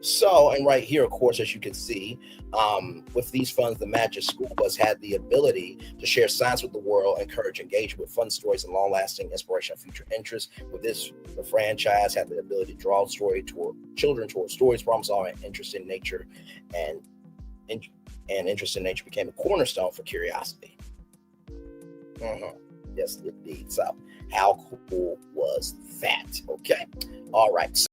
So, and right here, of course, as you can see, with these funds, the Magic School Bus had the ability to share science with the world, encourage engagement with fun stories and long-lasting inspiration of future interests. With this, the franchise had the ability to draw story toward children toward stories, problem solving, interest in nature, and and interest in nature became a cornerstone for curiosity. Mhm. Yes, indeed. So, how cool was that? Okay. All right.